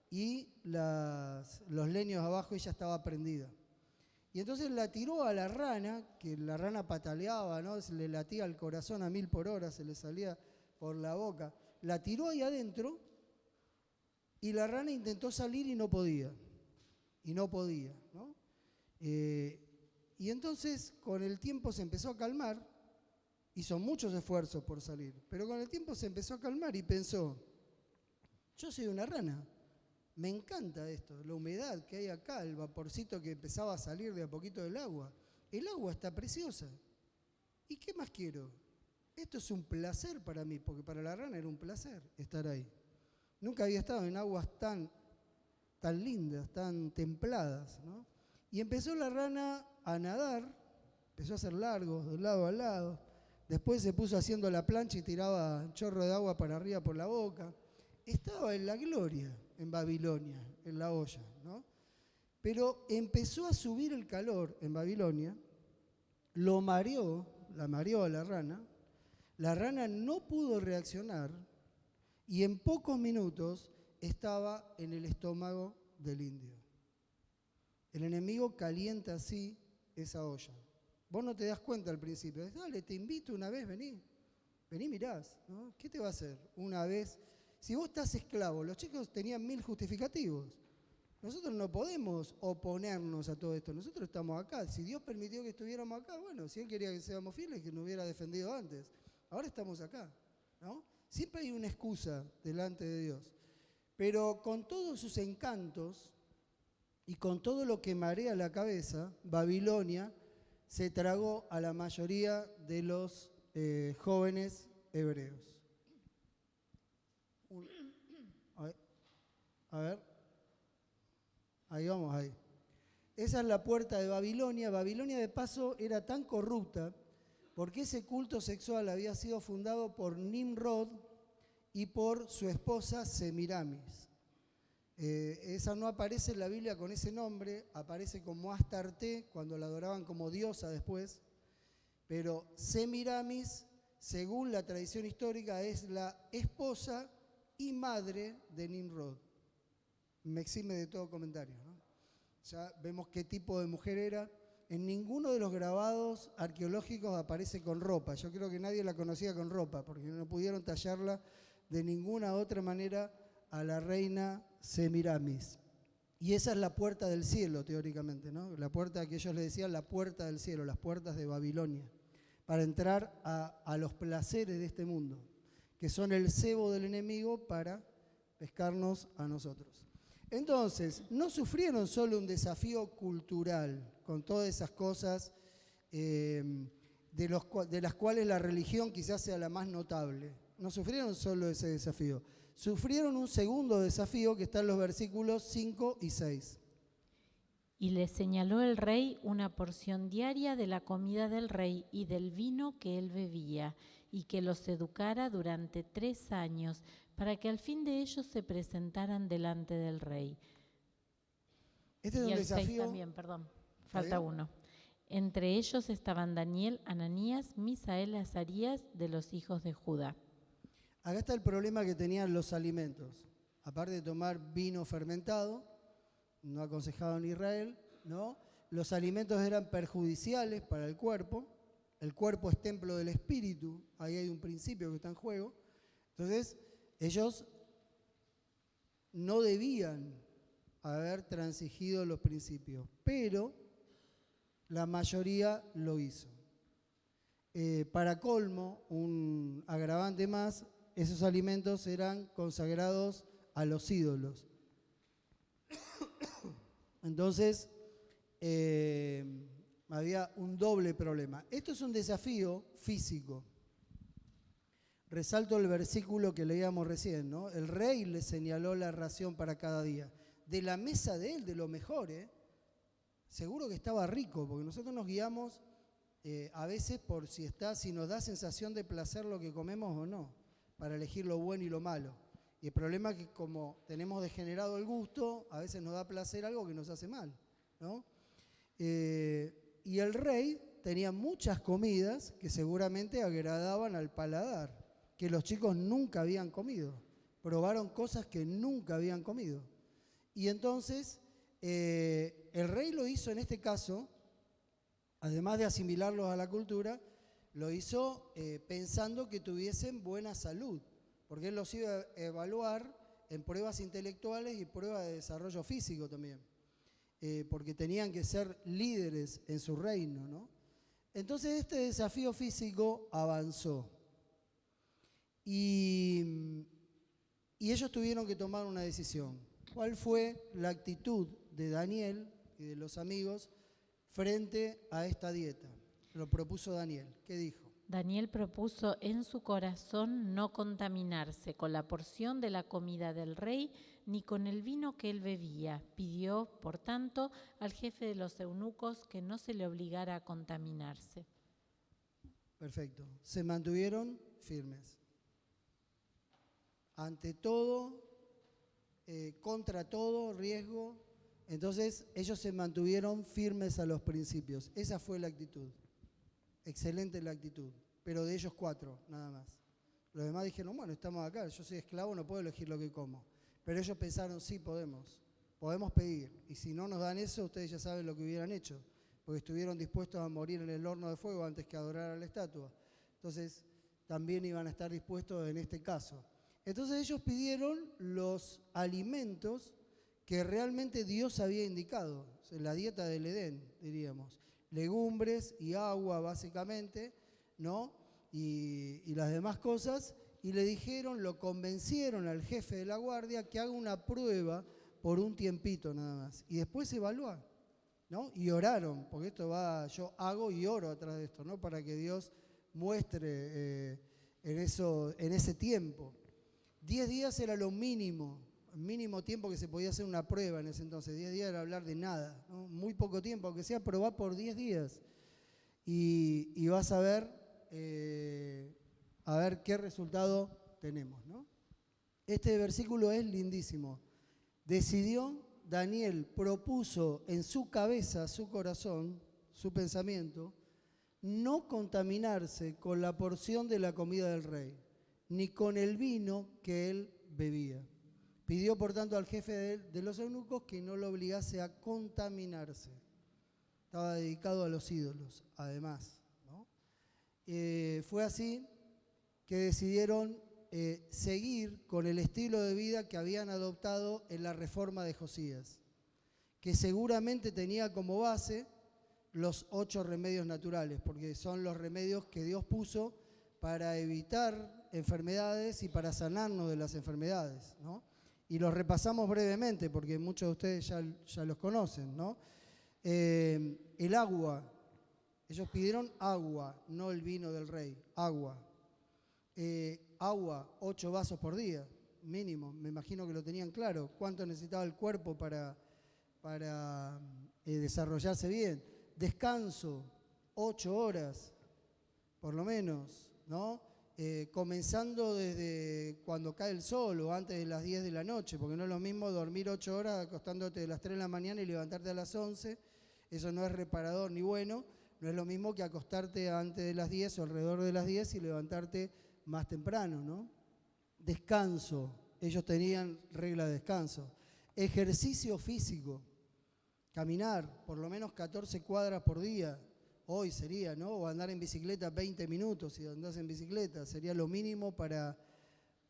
y los leños abajo y ya estaba prendida. Y entonces la tiró a la rana, que la rana pataleaba, ¿no? Se le latía el corazón a 1000 por hora, se le salía por la boca. La tiró ahí adentro y la rana intentó salir y no podía. ¿No? Y entonces con el tiempo se empezó a calmar, hizo muchos esfuerzos por salir, pero con el tiempo se empezó a calmar y pensó, yo soy una rana, me encanta esto, la humedad que hay acá, el vaporcito que empezaba a salir de a poquito del agua. El agua está preciosa. ¿Y qué más quiero? Esto es un placer para mí, porque para la rana era un placer estar ahí. Nunca había estado en aguas tan lindas, tan templadas, ¿no? Y empezó la rana a nadar, empezó a hacer largos de lado a lado. Después se puso haciendo la plancha y tiraba un chorro de agua para arriba por la boca. Estaba en la gloria en Babilonia, en la olla, ¿no? Pero empezó a subir el calor en Babilonia, la mareó a la rana no pudo reaccionar y en pocos minutos estaba en el estómago del indio. El enemigo calienta así esa olla. Vos no te das cuenta al principio, dale, te invito una vez, vení mirás, ¿no? ¿Qué te va a hacer una vez? Si vos estás esclavo, los chicos tenían 1000 justificativos. Nosotros no podemos oponernos a todo esto. Nosotros estamos acá. Si Dios permitió que estuviéramos acá, bueno, si Él quería que seamos fieles, que nos hubiera defendido antes. Ahora estamos acá, ¿no? Siempre hay una excusa delante de Dios. Pero con todos sus encantos y con todo lo que marea la cabeza, Babilonia se tragó a la mayoría de los jóvenes hebreos. A ver, ahí vamos, ahí. Esa es la puerta de Babilonia. Babilonia, de paso, era tan corrupta porque ese culto sexual había sido fundado por Nimrod y por su esposa Semiramis. Esa no aparece en la Biblia con ese nombre, aparece como Astarte, cuando la adoraban como diosa después. Pero Semiramis, según la tradición histórica, es la esposa y madre de Nimrod. Me exime de todo comentario, ¿no? Ya vemos qué tipo de mujer era. En ninguno de los grabados arqueológicos aparece con ropa. Yo creo que nadie la conocía con ropa, porque no pudieron tallarla de ninguna otra manera a la reina Semiramis. Y esa es la puerta del cielo, teóricamente, ¿no? La puerta que ellos le decían la puerta del cielo, las puertas de Babilonia, para entrar a los placeres de este mundo, que son el cebo del enemigo para pescarnos a nosotros. Entonces, no sufrieron solo un desafío cultural, con todas esas cosas de las cuales la religión quizás sea la más notable. No sufrieron solo ese desafío. Sufrieron un segundo desafío que está en los versículos 5 y 6. Y le señaló el rey una porción diaria de la comida del rey y del vino que él bebía, y que los educara durante 3 años, para que al fin de ellos se presentaran delante del rey. Este es y un el desafío. 6 también, perdón, falta uno. Entre ellos estaban Daniel, Ananías, Misael, Azarías, de los hijos de Judá. Acá está el problema que tenían los alimentos. Aparte de tomar vino fermentado, no aconsejado en Israel, ¿no? Los alimentos eran perjudiciales para el cuerpo. El cuerpo es templo del espíritu. Ahí hay un principio que está en juego. Entonces, ellos no debían haber transigido los principios, pero la mayoría lo hizo. Para colmo, un agravante más, esos alimentos eran consagrados a los ídolos. Entonces, había un doble problema. Esto es un desafío físico. Resalto el versículo que leíamos recién, ¿no? El rey le señaló la ración para cada día. De la mesa de él, de lo mejor, seguro que estaba rico, porque nosotros nos guiamos a veces por si nos da sensación de placer lo que comemos o no, para elegir lo bueno y lo malo. Y el problema es que como tenemos degenerado el gusto, a veces nos da placer algo que nos hace mal, ¿no? Y el rey tenía muchas comidas que seguramente agradaban al paladar, que los chicos nunca habían comido. Probaron cosas que nunca habían comido. Y entonces el rey lo hizo en este caso, además de asimilarlos a la cultura, lo hizo pensando que tuviesen buena salud, porque él los iba a evaluar en pruebas intelectuales y pruebas de desarrollo físico también, porque tenían que ser líderes en su reino, ¿no? Entonces este desafío físico avanzó y ellos tuvieron que tomar una decisión. ¿Cuál fue la actitud de Daniel y de los amigos frente a esta dieta? Lo propuso Daniel. ¿Qué dijo? Daniel propuso en su corazón no contaminarse con la porción de la comida del rey ni con el vino que él bebía. Pidió, por tanto, al jefe de los eunucos que no se le obligara a contaminarse. Perfecto. Se mantuvieron firmes. Ante todo, contra todo riesgo, entonces ellos se mantuvieron firmes a los principios. Esa fue la actitud. Excelente la actitud, pero de ellos 4, nada más. Los demás dijeron, bueno, estamos acá, yo soy esclavo, no puedo elegir lo que como. Pero ellos pensaron, sí, podemos pedir. Y si no nos dan eso, ustedes ya saben lo que hubieran hecho, porque estuvieron dispuestos a morir en el horno de fuego antes que adorar a la estatua. Entonces, también iban a estar dispuestos en este caso. Entonces ellos pidieron los alimentos que realmente Dios había indicado, la dieta del Edén, diríamos. Legumbres y agua, básicamente, ¿no? Y las demás cosas. Y le dijeron, lo convencieron al jefe de la guardia que haga una prueba por un tiempito nada más. Y después evalúa, ¿no? Y oraron, porque esto va, yo hago y oro atrás de esto, ¿no? Para que Dios muestre en ese tiempo. 10 días era lo mínimo tiempo que se podía hacer una prueba en ese entonces. 10 días era hablar de nada, ¿no? Muy poco tiempo, aunque sea probar por 10 días. Y vas a ver qué resultado tenemos, ¿no? Este versículo es lindísimo. Daniel propuso en su cabeza, su corazón, su pensamiento, no contaminarse con la porción de la comida del rey, ni con el vino que él bebía. Pidió, por tanto, al jefe de los eunucos que no lo obligase a contaminarse. Estaba dedicado a los ídolos, además, ¿no? Fue así que decidieron seguir con el estilo de vida que habían adoptado en la reforma de Josías, que seguramente tenía como base los 8 remedios naturales, porque son los remedios que Dios puso para evitar enfermedades y para sanarnos de las enfermedades, ¿no? Y los repasamos brevemente, porque muchos de ustedes ya los conocen, ¿no? El agua, ellos pidieron agua, no el vino del rey, agua. Agua, 8 vasos por día, mínimo, me imagino que lo tenían claro, cuánto necesitaba el cuerpo para desarrollarse bien. Descanso, 8 horas, por lo menos, ¿no? Comenzando desde cuando cae el sol o antes de las 10 de la noche, porque no es lo mismo dormir 8 horas acostándote de las 3 de la mañana y levantarte a las 11, eso no es reparador ni bueno, no es lo mismo que acostarte antes de las 10 o alrededor de las 10 y levantarte más temprano, ¿no? Descanso, ellos tenían regla de descanso. Ejercicio físico, caminar por lo menos 14 cuadras por día, hoy sería, ¿no? O andar en bicicleta 20 minutos, si andás en bicicleta, sería lo mínimo para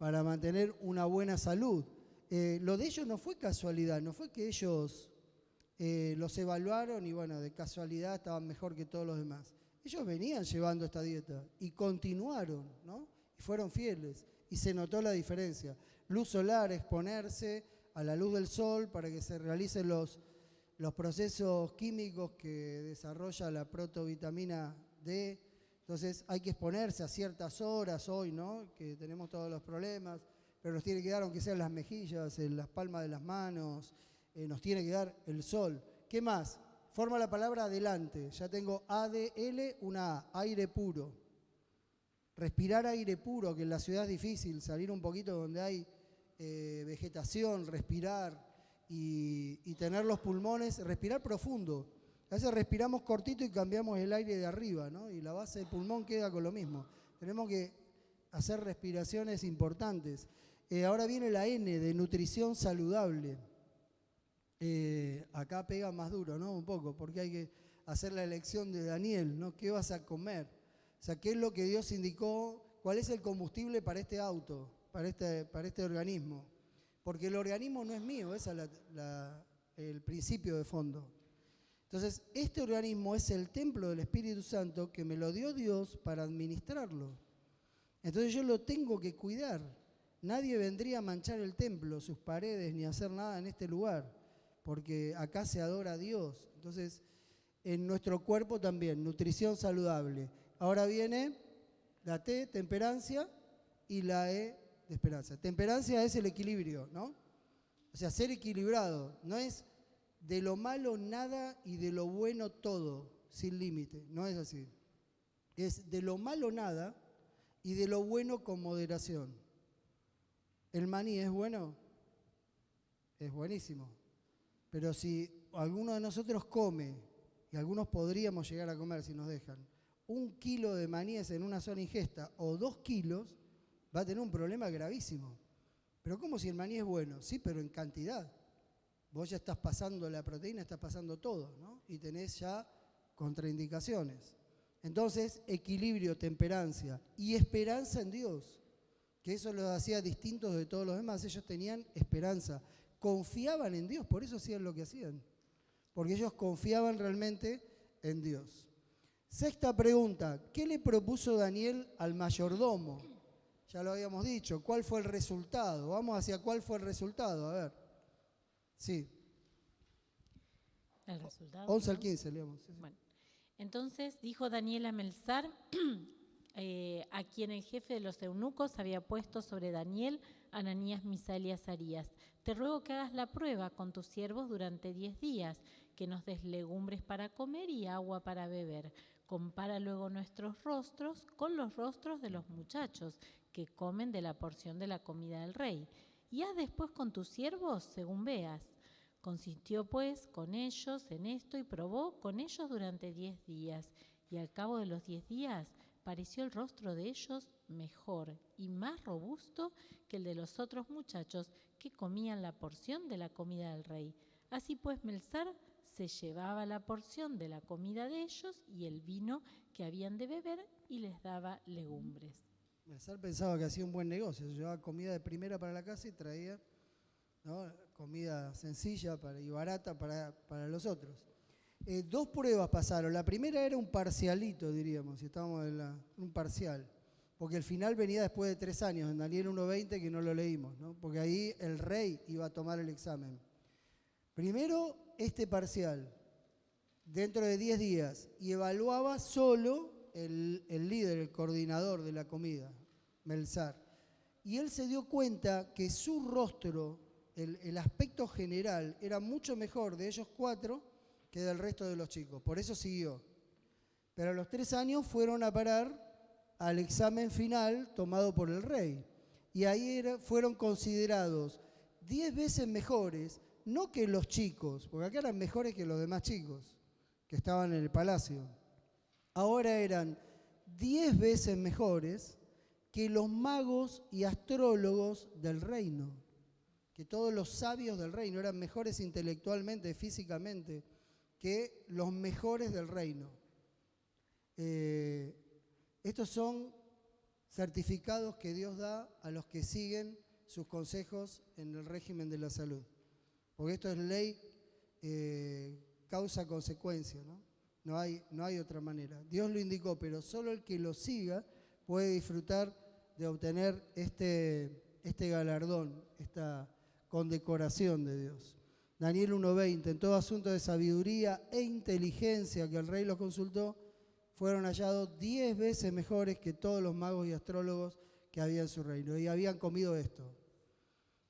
mantener una buena salud. Lo de ellos no fue casualidad, no fue que ellos los evaluaron y bueno, de casualidad estaban mejor que todos los demás. Ellos venían llevando esta dieta y continuaron, ¿no? Y fueron fieles y se notó la diferencia. Luz solar, exponerse a la luz del sol para que se realicen los procesos químicos que desarrolla la protovitamina D. Entonces hay que exponerse a ciertas horas hoy, ¿no? Que tenemos todos los problemas, pero nos tiene que dar, aunque sea en las mejillas, en las palmas de las manos, nos tiene que dar el sol. ¿Qué más? Forma la palabra adelante. Ya tengo ADL, una A, aire puro. Respirar aire puro, que en la ciudad es difícil, salir un poquito donde hay vegetación, respirar y tener los pulmones, respirar profundo. A veces respiramos cortito y cambiamos el aire de arriba, ¿no? Y la base del pulmón queda con lo mismo. Tenemos que hacer respiraciones importantes. Ahora viene la N de nutrición saludable. Acá pega más duro, ¿no? Un poco, porque hay que hacer la elección de Daniel, ¿no? ¿Qué vas a comer? O sea, ¿qué es lo que Dios indicó? ¿Cuál es el combustible para este auto, para este organismo? Porque el organismo no es mío, ese es el principio de fondo. Entonces, este organismo es el templo del Espíritu Santo que me lo dio Dios para administrarlo. Entonces yo lo tengo que cuidar. Nadie vendría a manchar el templo, sus paredes, ni a hacer nada en este lugar, porque acá se adora a Dios. Entonces, en nuestro cuerpo también, nutrición saludable. Ahora viene la T, temperancia, y la E, de esperanza. Temperancia es el equilibrio, ¿no? O sea, ser equilibrado. No es de lo malo nada y de lo bueno todo, sin límite. No es así. Es de lo malo nada y de lo bueno con moderación. ¿El maní es bueno? Es buenísimo. Pero si alguno de nosotros come, y algunos podríamos llegar a comer si nos dejan, 1 kilo de maníes en una sola ingesta o 2 kilos, va a tener un problema gravísimo. Pero ¿cómo si el maní es bueno? Sí, pero en cantidad. Vos ya estás pasando la proteína, estás pasando todo, ¿no? Y tenés ya contraindicaciones. Entonces, equilibrio, temperancia y esperanza en Dios, que eso los hacía distintos de todos los demás. Ellos tenían esperanza, confiaban en Dios, por eso hacían lo que hacían, porque ellos confiaban realmente en Dios. Sexta pregunta, ¿qué le propuso Daniel al mayordomo? Ya lo habíamos dicho, ¿cuál fue el resultado? Vamos hacia cuál fue el resultado, a ver. Sí. El resultado. 11 al 15, leamos. Sí, sí. Bueno, entonces dijo Daniel a Melzar, a quien el jefe de los eunucos había puesto sobre Daniel, Ananías, Misael y Azarías: te ruego que hagas la prueba con tus siervos durante 10 días, que nos des legumbres para comer y agua para beber. Compara luego nuestros rostros con los rostros de los muchachos que comen de la porción de la comida del rey, y haz después con tus siervos según veas. Consintió pues con ellos en esto y probó con ellos durante 10 días. y al cabo de los 10 días pareció el rostro de ellos mejor y más robusto que el de los otros muchachos que comían la porción de la comida del rey. Así pues, Melzar se llevaba la porción de la comida de ellos y el vino que habían de beber y les daba legumbres. Melzar pensaba que hacía un buen negocio, se llevaba comida de primera para la casa y traía, ¿no?, comida sencilla y barata para los otros. 2 pruebas pasaron. La primera era un parcialito, diríamos, si estábamos en un parcial, porque el final venía después de 3 años, en Daniel 1:20, que no lo leímos, ¿no?, porque ahí el rey iba a tomar el examen. Primero, este parcial, dentro de 10 días, y evaluaba solo el líder, el coordinador de la comida, Melzar. Y él se dio cuenta que su rostro, el aspecto general, era mucho mejor de ellos 4 que del resto de los chicos. Por eso siguió. Pero a los 3 años fueron a parar al examen final tomado por el rey. Y ahí fueron considerados 10 veces mejores, no que los chicos, porque acá eran mejores que los demás chicos que estaban en el palacio. Ahora eran 10 veces mejores que los magos y astrólogos del reino, que todos los sabios del reino eran mejores intelectualmente, físicamente, que los mejores del reino. Estos son certificados que Dios da a los que siguen sus consejos en el régimen de la salud. Porque esto es ley, causa-consecuencia, ¿no? No hay otra manera. Dios lo indicó, pero solo el que lo siga puede disfrutar de obtener este galardón, esta condecoración de Dios. Daniel 1:20, en todo asunto de sabiduría e inteligencia que el rey los consultó, fueron hallados 10 veces mejores que todos los magos y astrólogos que había en su reino. Y habían comido esto,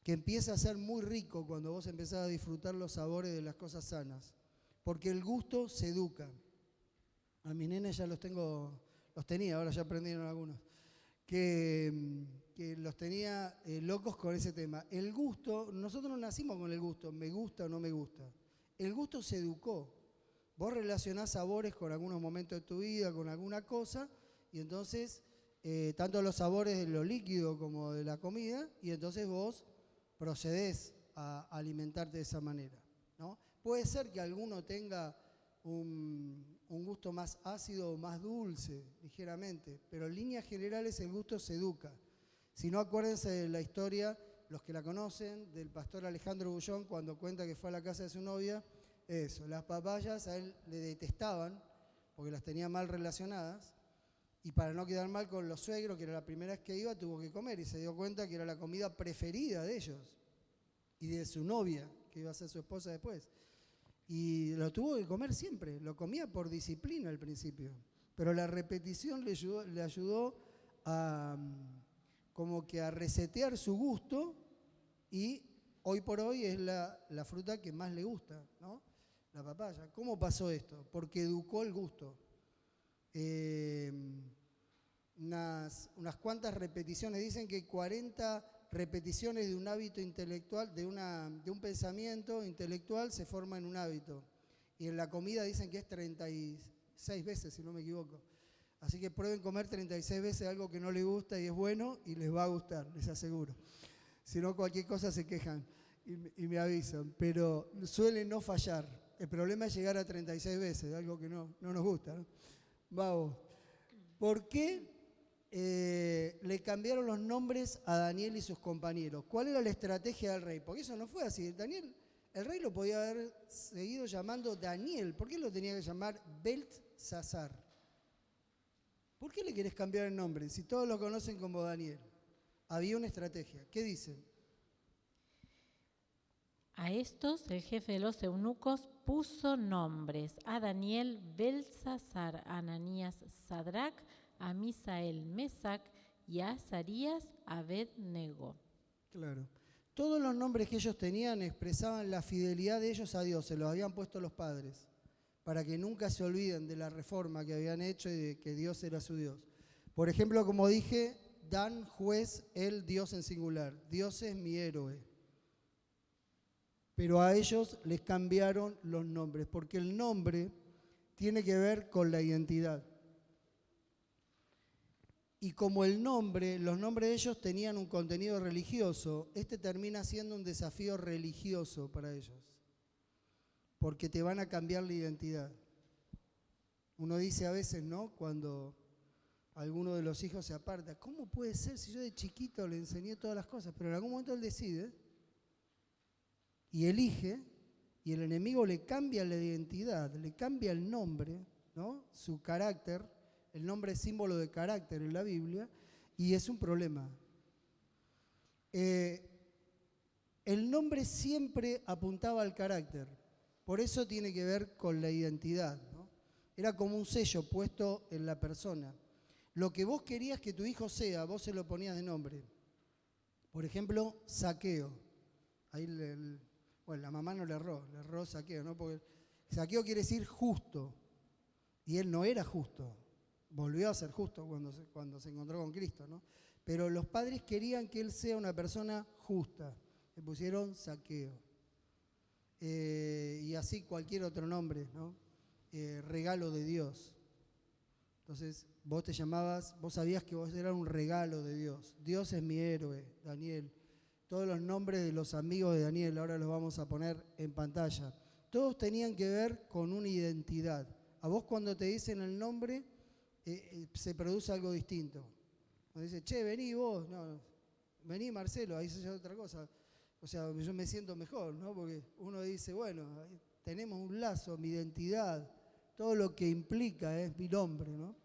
que empieza a ser muy rico cuando vos empezás a disfrutar los sabores de las cosas sanas, porque el gusto se educa. A mis nenes ya los tenía, ahora ya aprendieron algunos, que los tenía locos con ese tema. El gusto, nosotros no nacimos con el gusto, me gusta o no me gusta. El gusto se educó. Vos relacionás sabores con algunos momentos de tu vida, con alguna cosa, y entonces, tanto los sabores de lo líquido como de la comida, y entonces vos procedés a alimentarte de esa manera, ¿no? Puede ser que alguno tenga un gusto más ácido o más dulce, ligeramente, pero en líneas generales el gusto se educa. Si no, acuérdense de la historia, los que la conocen, del pastor Alejandro Bullón, cuando cuenta que fue a la casa de su novia. Eso, las papayas a él le detestaban porque las tenía mal relacionadas, y para no quedar mal con los suegros, que era la primera vez que iba, tuvo que comer y se dio cuenta que era la comida preferida de ellos y de su novia, que iba a ser su esposa después. Y lo tuvo que comer siempre, lo comía por disciplina al principio, pero la repetición le ayudó a, como que a resetear su gusto, y hoy por hoy es la fruta que más le gusta, ¿no? La papaya. ¿Cómo pasó esto? Porque educó el gusto. Unas cuantas repeticiones, dicen que 40 repeticiones de un hábito intelectual, de un pensamiento intelectual se forma en un hábito. Y en la comida dicen que es 36 veces, si no me equivoco. Así que prueben comer 36 veces algo que no les gusta y es bueno, y les va a gustar, les aseguro. Si no, cualquier cosa se quejan y me avisan, pero suelen no fallar. El problema es llegar a 36 veces, algo que no nos gusta, ¿no? Vamos. ¿Por qué le cambiaron los nombres a Daniel y sus compañeros? ¿Cuál era la estrategia del rey? Porque eso no fue así. El rey lo podía haber seguido llamando Daniel. ¿Por qué lo tenía que llamar Beltsasar? ¿Por qué le querés cambiar el nombre si todos lo conocen como Daniel? Había una estrategia. ¿Qué dicen? A estos el jefe de los eunucos puso nombres: a Daniel Beltsasar, a Ananías Sadrac, a Misael Mesac y a Azarías Abed-nego. Claro. Todos los nombres que ellos tenían expresaban la fidelidad de ellos a Dios, se los habían puesto los padres, para que nunca se olviden de la reforma que habían hecho y de que Dios era su Dios. Por ejemplo, como dije, Dan, juez, el Dios en singular. Dios es mi héroe. Pero a ellos les cambiaron los nombres, porque el nombre tiene que ver con la identidad. Y como los nombres de ellos tenían un contenido religioso, este termina siendo un desafío religioso para ellos, porque te van a cambiar la identidad. Uno dice a veces, ¿no?, cuando alguno de los hijos se aparta, ¿cómo puede ser si yo de chiquito le enseñé todas las cosas? Pero en algún momento él decide y elige, y el enemigo le cambia la identidad, le cambia el nombre, ¿no?, su carácter. El nombre es símbolo de carácter en la Biblia y es un problema. El nombre siempre apuntaba al carácter, por eso tiene que ver con la identidad, ¿no? Era como un sello puesto en la persona. Lo que vos querías que tu hijo sea, vos se lo ponías de nombre. Por ejemplo, Zaqueo. Ahí bueno, la mamá no le erró Zaqueo, ¿no? Porque Zaqueo quiere decir justo, y él no era justo. Volvió a ser justo cuando se encontró con Cristo, ¿no? Pero los padres querían que él sea una persona justa. Le pusieron Zaqueo. Y así cualquier otro nombre, ¿no? Regalo de Dios. Entonces, vos sabías que vos eras un regalo de Dios. Dios es mi héroe, Daniel. Todos los nombres de los amigos de Daniel, ahora los vamos a poner en pantalla. Todos tenían que ver con una identidad. A vos cuando te dicen el nombre, se produce algo distinto. Cuando dice, che, vení vos, no, vení Marcelo, ahí se llama otra cosa. O sea, yo me siento mejor, ¿no? Porque uno dice, bueno, tenemos un lazo, mi identidad, todo lo que implica es mi nombre, ¿no?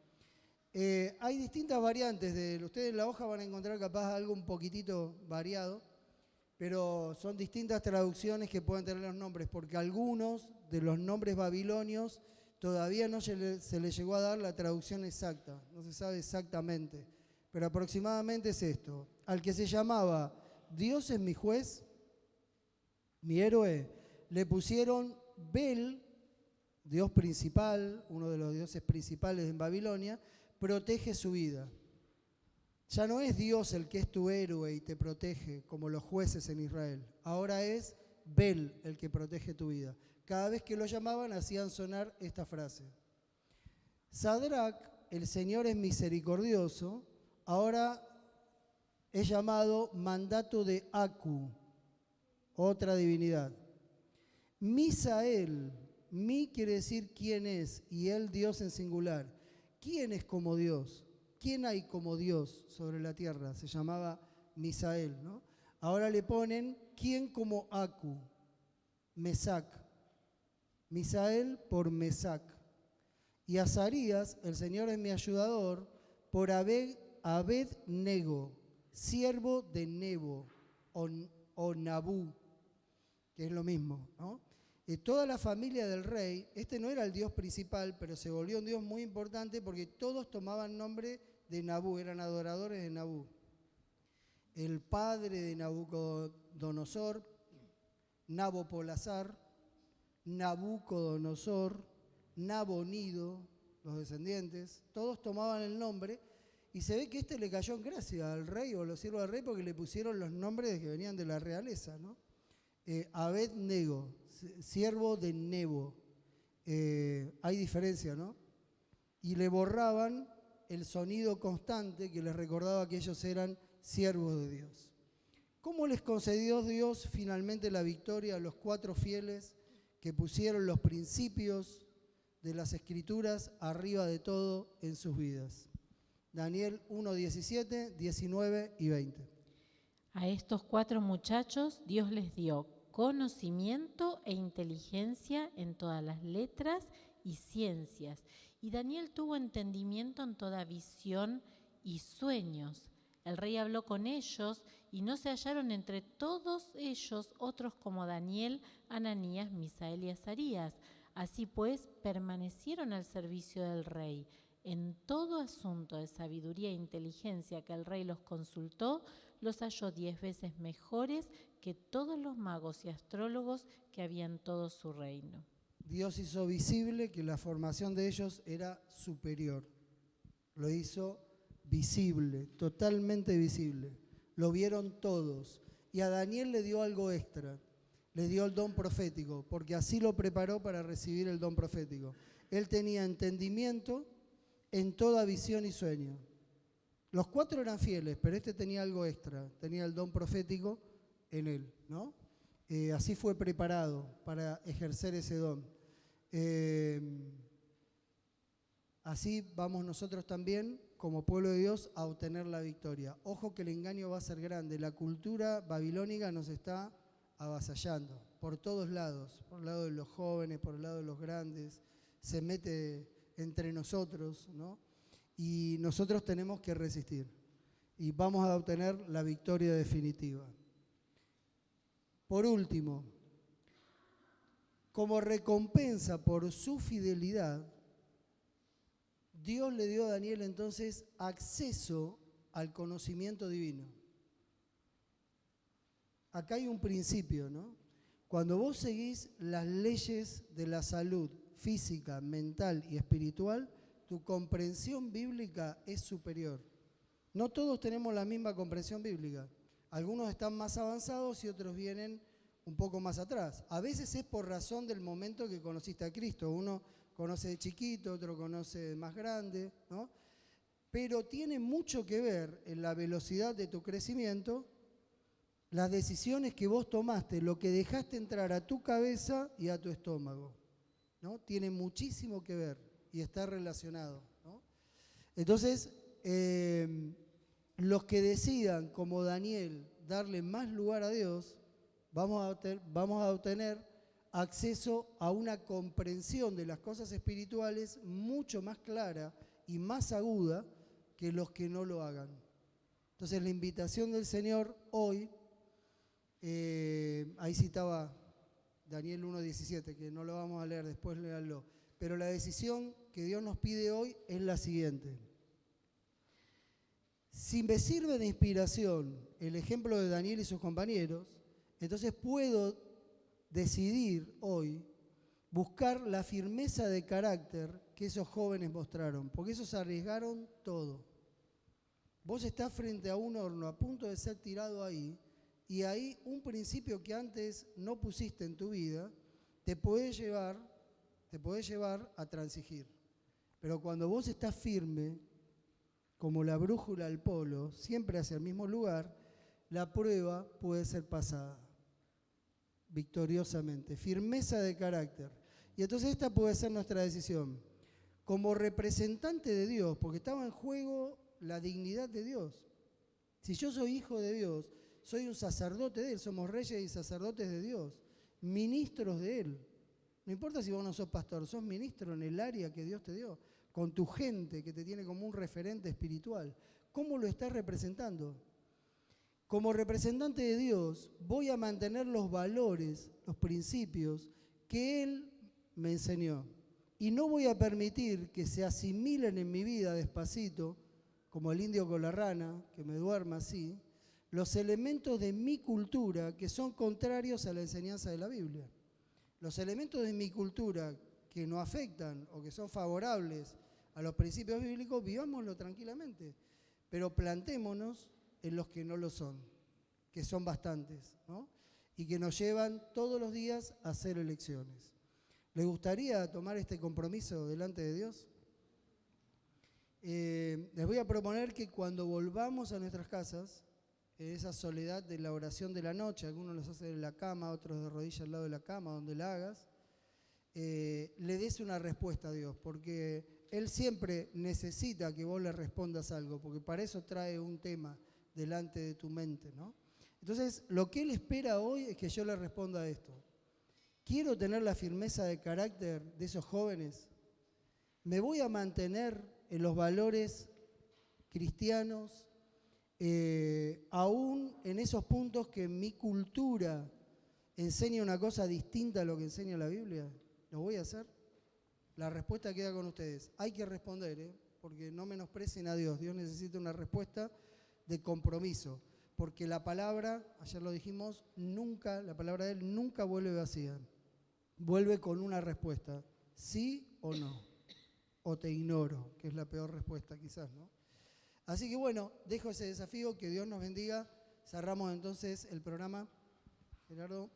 Hay distintas variantes, ustedes en la hoja van a encontrar capaz algo un poquitito variado, pero son distintas traducciones que pueden tener los nombres, porque algunos de los nombres babilonios todavía no se le llegó a dar la traducción exacta, no se sabe exactamente, pero aproximadamente es esto. Al que se llamaba Dios es mi juez, mi héroe, le pusieron Bel, Dios principal, uno de los dioses principales en Babilonia, protege su vida. Ya no es Dios el que es tu héroe y te protege como los jueces en Israel, ahora es Bel el que protege tu vida. Cada vez que lo llamaban hacían sonar esta frase. Sadrach, el Señor es misericordioso, ahora es llamado mandato de Aku, otra divinidad. Misael, mi quiere decir quién es, y él Dios en singular. ¿Quién es como Dios? ¿Quién hay como Dios sobre la tierra? Se llamaba Misael, ¿no? Ahora le ponen ¿quién como Aku? Mesac. Misael por Mesac. Y Azarías, el Señor es mi ayudador, por Abed-nego, siervo de Nebo, o Nabú, que es lo mismo, ¿no? Toda la familia del rey, este no era el dios principal, pero se volvió un dios muy importante porque todos tomaban nombre de Nabú, eran adoradores de Nabú. El padre de Nabucodonosor, Nabopolassar, Nabucodonosor, Nabonido, los descendientes, todos tomaban el nombre y se ve que este le cayó en gracia al rey o a los siervos del rey porque le pusieron los nombres que venían de la realeza, ¿no? Abed-nego, siervo de Nebo. Hay diferencia, ¿no? Y le borraban el sonido constante que les recordaba que ellos eran siervos de Dios. ¿Cómo les concedió Dios finalmente la victoria a los 4 fieles que pusieron los principios de las Escrituras arriba de todo en sus vidas? Daniel 1, 17, 19 y 20. A estos 4 muchachos Dios les dio conocimiento e inteligencia en todas las letras y ciencias. Y Daniel tuvo entendimiento en toda visión y sueños. El rey habló con ellos y no se hallaron entre todos ellos otros como Daniel, Ananías, Misael y Azarías. Así pues, permanecieron al servicio del rey. En todo asunto de sabiduría e inteligencia que el rey los consultó, los halló 10 veces mejores que todos los magos y astrólogos que había en todo su reino. Dios hizo visible que la formación de ellos era superior. Lo hizo visible, totalmente visible. Lo vieron todos. Y a Daniel le dio algo extra. Le dio el don profético, porque así lo preparó para recibir el don profético. Él tenía entendimiento en toda visión y sueño. Los 4 eran fieles, pero este tenía algo extra, tenía el don profético en él, ¿no? Así fue preparado para ejercer ese don. Así vamos nosotros también, como pueblo de Dios, a obtener la victoria. Ojo que el engaño va a ser grande. La cultura babilónica nos está avasallando por todos lados, por el lado de los jóvenes, por el lado de los grandes, se mete entre nosotros, ¿no? Y nosotros tenemos que resistir y vamos a obtener la victoria definitiva. Por último, como recompensa por su fidelidad, Dios le dio a Daniel entonces acceso al conocimiento divino. Acá hay un principio, ¿no? Cuando vos seguís las leyes de la salud física, mental y espiritual, tu comprensión bíblica es superior. No todos tenemos la misma comprensión bíblica. Algunos están más avanzados y otros vienen un poco más atrás. A veces es por razón del momento que conociste a Cristo. Uno conoce de chiquito, otro conoce de más grande, ¿no? Pero tiene mucho que ver en la velocidad de tu crecimiento, las decisiones que vos tomaste, lo que dejaste entrar a tu cabeza y a tu estómago, ¿no? Tiene muchísimo que ver y está relacionado, ¿no? Entonces, los que decidan, como Daniel, darle más lugar a Dios, vamos a obtener acceso a una comprensión de las cosas espirituales mucho más clara y más aguda que los que no lo hagan. Entonces, la invitación del Señor hoy, ahí citaba Daniel 1:17, que no lo vamos a leer, después léanlo, pero la decisión que Dios nos pide hoy es la siguiente. Si me sirve de inspiración el ejemplo de Daniel y sus compañeros, entonces puedo decidir hoy buscar la firmeza de carácter que esos jóvenes mostraron, porque esos arriesgaron todo. Vos estás frente a un horno a punto de ser tirado ahí, y ahí un principio que antes no pusiste en tu vida te puede llevar a transigir. Pero cuando vos estás firme, como la brújula al polo, siempre hacia el mismo lugar, la prueba puede ser pasada victoriosamente. Firmeza de carácter. Y entonces esta puede ser nuestra decisión. Como representante de Dios, porque estaba en juego la dignidad de Dios. Si yo soy hijo de Dios, soy un sacerdote de Él, somos reyes y sacerdotes de Dios, ministros de Él. No importa si vos no sos pastor, sos ministro en el área que Dios te dio, con tu gente que te tiene como un referente espiritual. ¿Cómo lo estás representando? Como representante de Dios, voy a mantener los valores, los principios que Él me enseñó. Y no voy a permitir que se asimilen en mi vida despacito, como el indio con la rana, que me duerma así, los elementos de mi cultura que son contrarios a la enseñanza de la Biblia. Los elementos de mi cultura que no afectan o que son favorables a los principios bíblicos, vivámoslo tranquilamente, pero plantémonos en los que no lo son, que son bastantes, ¿no? Y que nos llevan todos los días a hacer elecciones. ¿Les gustaría tomar este compromiso delante de Dios? Les voy a proponer que cuando volvamos a nuestras casas, esa soledad de la oración de la noche, algunos los hacen en la cama, otros de rodillas al lado de la cama, donde la hagas, le des una respuesta a Dios, porque Él siempre necesita que vos le respondas algo, porque para eso trae un tema delante de tu mente, ¿no? Entonces, lo que Él espera hoy es que yo le responda a esto. ¿Quiero tener la firmeza de carácter de esos jóvenes? ¿Me voy a mantener en los valores cristianos, aún en esos puntos que mi cultura enseña una cosa distinta a lo que enseña la Biblia? ¿Lo voy a hacer? La respuesta queda con ustedes. Hay que responder, porque no menosprecien a Dios. Dios necesita una respuesta de compromiso, porque la palabra, ayer lo dijimos, nunca, la palabra de Él nunca vuelve vacía. Vuelve con una respuesta, sí o no, o te ignoro, que es la peor respuesta quizás, ¿no? Así que bueno, dejo ese desafío, que Dios nos bendiga. Cerramos entonces el programa. Gerardo.